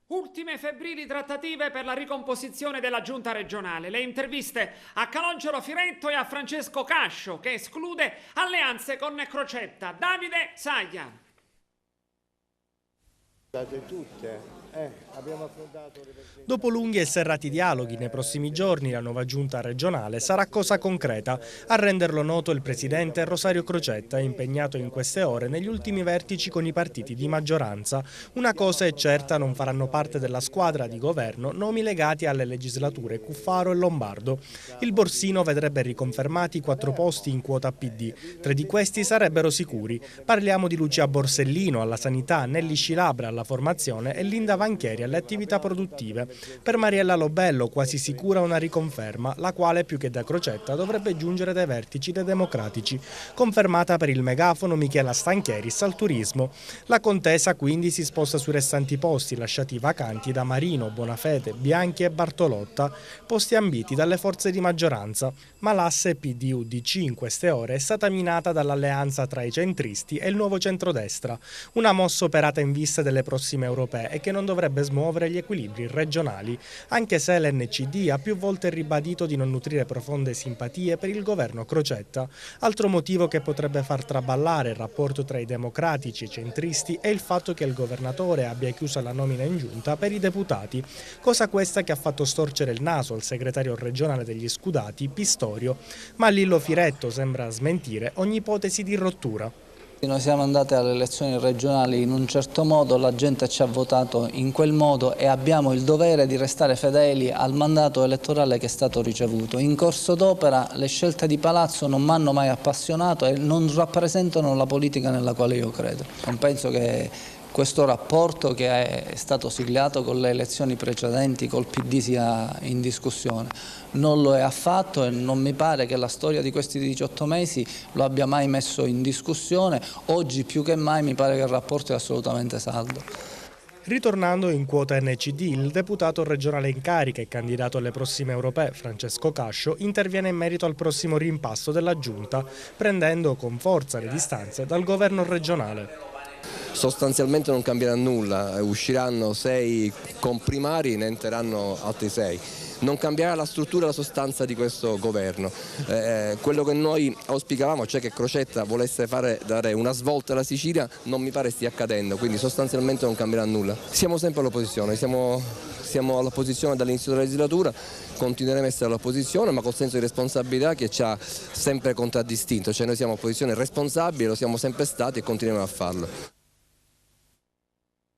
Ultime febbrili trattative per la ricomposizione della giunta regionale. Le interviste a Calogero Firetto e a Francesco Cascio, che esclude alleanze con Crocetta. Davide Saglia. Dopo lunghi e serrati dialoghi nei prossimi giorni, la nuova giunta regionale sarà cosa concreta. A renderlo noto il presidente Rosario Crocetta, impegnato in queste ore negli ultimi vertici con i partiti di maggioranza. Una cosa è certa: non faranno parte della squadra di governo nomi legati alle legislature Cuffaro e Lombardo. Il Borsino vedrebbe riconfermati 4 posti in quota PD. 3 di questi sarebbero sicuri. Parliamo di Lucia Borsellino alla sanità, Nelly Scilabra alla formazione e Linda Vanchieri alle attività produttive. Per Mariella Lobello quasi sicura una riconferma, la quale più che da Crocetta dovrebbe giungere dai vertici dei democratici. Confermata per il megafono Michela Stanchieris al turismo. La contesa quindi si sposta sui restanti posti lasciati vacanti da Marino, Bonafede, Bianchi e Bartolotta, posti ambiti dalle forze di maggioranza. Ma l'asse PD-UDC in queste ore è stata minata dall'alleanza tra i centristi e il nuovo centrodestra, una mossa operata in vista delle prossime europee e che non dovrebbe smuovere gli equilibri regionali, anche se l'NCD ha più volte ribadito di non nutrire profonde simpatie per il governo Crocetta. Altro motivo che potrebbe far traballare il rapporto tra i democratici e i centristi è il fatto che il governatore abbia chiuso la nomina in giunta per i deputati, cosa questa che ha fatto storcere il naso al segretario regionale degli Scudati, Pistorio, ma Lillo Firetto sembra smentire ogni ipotesi di rottura. Noi siamo andati alle elezioni regionali in un certo modo, la gente ci ha votato in quel modo e abbiamo il dovere di restare fedeli al mandato elettorale che è stato ricevuto. In corso d'opera le scelte di Palazzo non mi hanno mai appassionato e non rappresentano la politica nella quale io credo. Non penso che questo rapporto che è stato siglato con le elezioni precedenti col PD sia in discussione. Non lo è affatto e non mi pare che la storia di questi 18 mesi lo abbia mai messo in discussione. Oggi più che mai mi pare che il rapporto è assolutamente saldo. Ritornando in quota NCD, il deputato regionale in carica e candidato alle prossime europee, Francesco Cascio, interviene in merito al prossimo rimpasto della giunta, prendendo con forza le distanze dal governo regionale. Sostanzialmente non cambierà nulla, usciranno 6 comprimari, ne entreranno altri 6. Non cambierà la struttura e la sostanza di questo governo. Quello che noi auspicavamo, cioè che Crocetta volesse dare una svolta alla Sicilia, non mi pare stia accadendo, quindi sostanzialmente non cambierà nulla. Siamo sempre all'opposizione, siamo all'opposizione dall'inizio della legislatura, continueremo a essere all'opposizione, ma col senso di responsabilità che ci ha sempre contraddistinto, cioè noi siamo opposizione responsabile, lo siamo sempre stati e continueremo a farlo.